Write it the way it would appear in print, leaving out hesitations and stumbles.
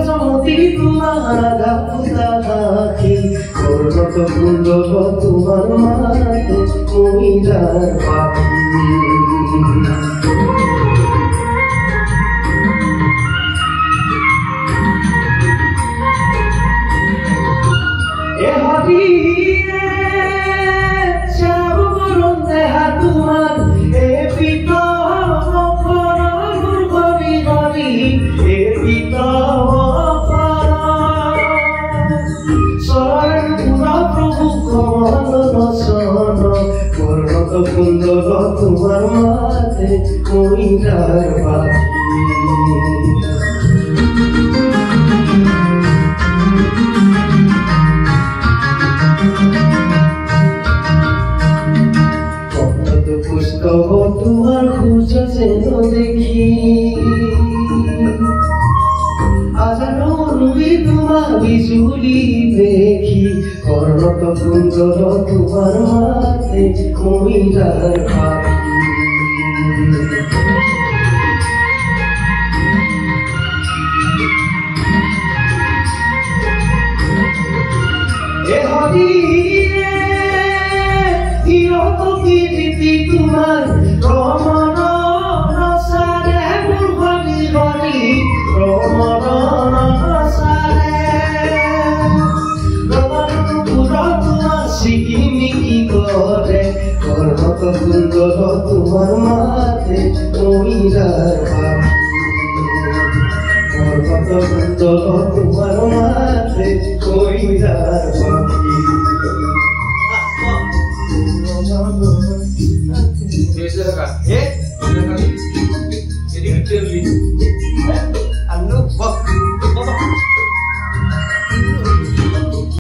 জমতি তোমার গাপুতা থাকি কত সুন্দর তোমার মাঝে মহিলার পাখি এ হাবি চাও গরম দেহা তোমার এ পিতা সুন্দর তোমার মাঝে মহিলার পাখি কত পুস্তক তোমার খুঁজ যেন দেখি আজানো রুবি তোমার বিজুলি দেখি কর্ণত সুন্দর তোমার মাঝে মহিলার পাখি এ হবি হিরত কীর্তি তোমার রমণ রসারে মুরগলি গলি রমণ রসারে রমণ পুরা তোমার সিকিমিকি করে কর্ণত সুন্দর তোমার মাঝে মহিলার পাখি কর্ণত সুন্দর তোমার মাঝে মহিলার পাখি Silakan.